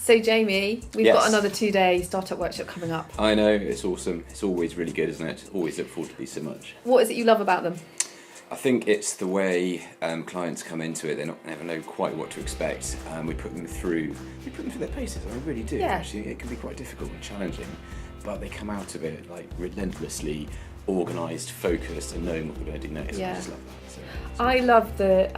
So Jamie, we've Yes. got another 2-day startup workshop coming up. I know, it's awesome. It's always really good, isn't it? Always look forward to these so much. What is it you love about them? I think it's the way clients come into it. They never know quite what to expect. We put them through their paces. I really do. Yeah. Actually, it can be quite difficult and challenging, but they come out of it like relentlessly organised, focused, and knowing what they're going to do next. Yeah. I just love that. So I love the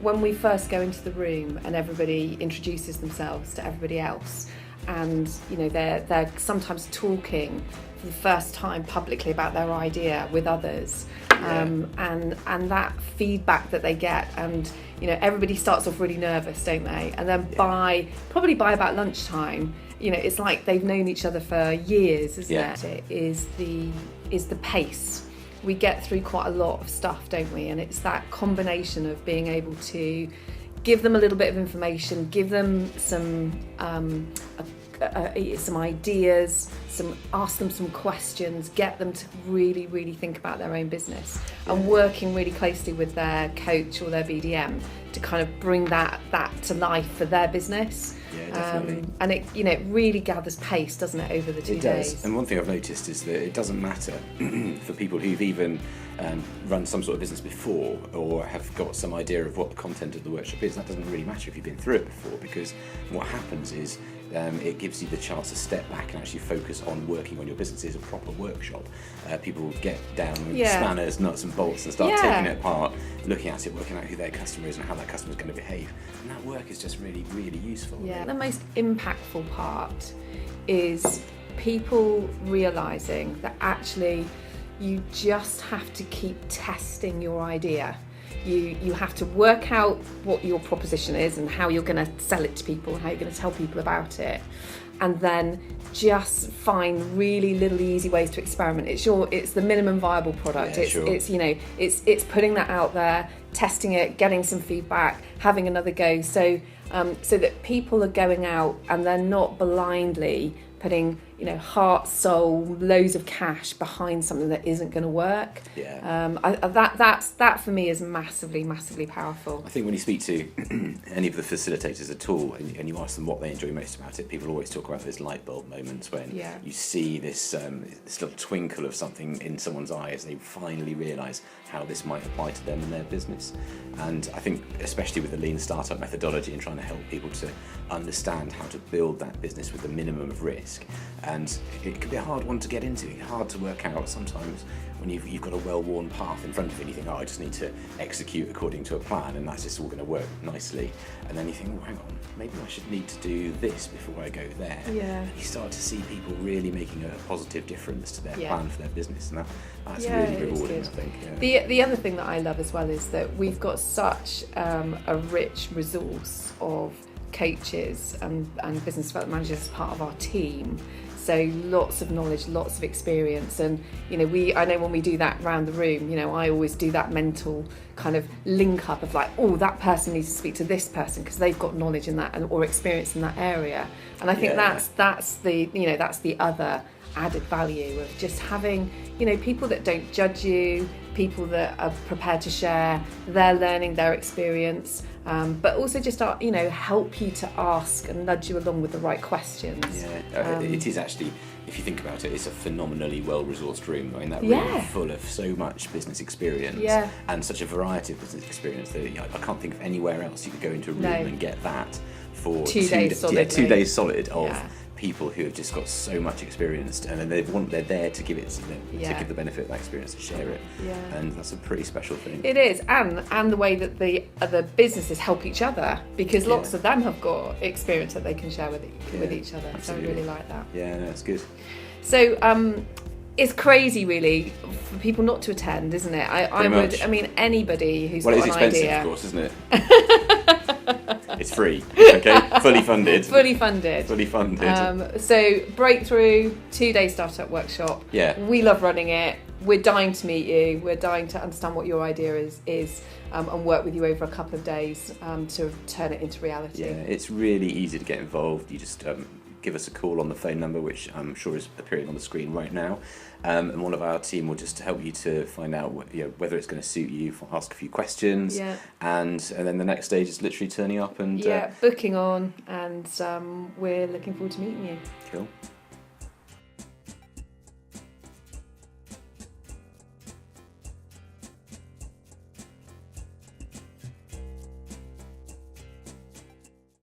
when we first go into the room and everybody introduces themselves to everybody else, and you know they're sometimes talking for the first time publicly about their idea with others, and that feedback that they get, and you know everybody starts off really nervous, don't they? And then probably by about lunchtime, you know it's like they've known each other for years, isn't it? It is the pace. We get through quite a lot of stuff, don't we? And it's that combination of being able to give them a little bit of information, give them some ideas, ask them some questions, get them to really, really think about their own business, and working really closely with their coach or their BDM to kind of bring that to life for their business. Yeah, definitely. And it really gathers pace, doesn't it, over the 2 days? It does. And one thing I've noticed is that it doesn't matter for people who've even run some sort of business before or have got some idea of what the content of the workshop is. That doesn't really matter if you've been through it before, because what happens is it gives you the chance to step back and actually focus on working on your business. It's a proper workshop. People get down with spanners, nuts and bolts and start taking it apart, looking at it, working out who their customer is and how that customer is going to behave. And that work is just really, really useful. Yeah, the most impactful part is people realising that actually you just have to keep testing your idea. You have to work out what your proposition is and how you're going to sell it to people and how you're going to tell people about it, and then just find really little easy ways to experiment. It's the minimum viable product. It's putting that out there, testing it, getting some feedback, having another go, so that people are going out and they're not blindly putting heart, soul, loads of cash behind something that isn't going to work. That for me is massively, massively powerful. I think when you speak to any of the facilitators at all and you ask them what they enjoy most about it, people always talk about those light bulb moments when you see this little twinkle of something in someone's eye as they finally realise how this might apply to them and their business. And I think especially with the lean startup methodology and trying to help people to understand how to build that business with the minimum of risk, and it can be a hard one to get into, hard to work out sometimes when you've got a well-worn path in front of you and you think, I just need to execute according to a plan and that's just all going to work nicely, and then you think, hang on, maybe I should need to do this before I go there. And you start to see people really making a positive difference to their plan for their business, and that's really rewarding, I think. The other thing that I love as well is that we've got such a rich resource of coaches and business development managers as part of our team. So lots of knowledge, lots of experience, and I know when we do that around the room, I always do that mental kind of link up of like, oh, that person needs to speak to this person because they've got knowledge in that or experience in that area. And I think that's the other added value of just having people that don't judge you, people that are prepared to share their learning, their experience, but also just help you to ask and nudge you along with the right questions. It is actually, if you think about it, it's a phenomenally well-resourced room. I mean, that room is full of so much business experience and such a variety of business experience that I can't think of anywhere else you could go into a room and get that for 2 days solid. Yeah, 2 days solid of people who have just got so much experience, and they're there to give it to give the benefit of that experience, to share it, and that's a pretty special thing. It is, and the way that the other businesses help each other, because lots of them have got experience that they can share with each other. Absolutely. So I really like that. Yeah, no, it's good. So it's crazy, really, for people not to attend, isn't it? I mean, anybody who's got an idea. Well, it's expensive, of course, isn't it? It's free, okay? Fully funded. So Breakthrough 2-day startup workshop. Yeah. We love running it. We're dying to meet you. We're dying to understand what your idea is and work with you over a couple of days to turn it into reality. Yeah, it's really easy to get involved. You just give us a call on the phone number, which I'm sure is appearing on the screen right now, and one of our team will just help you to find out whether it's going to suit you, ask a few questions, and then the next stage is literally turning up and booking on, and we're looking forward to meeting you. Cool.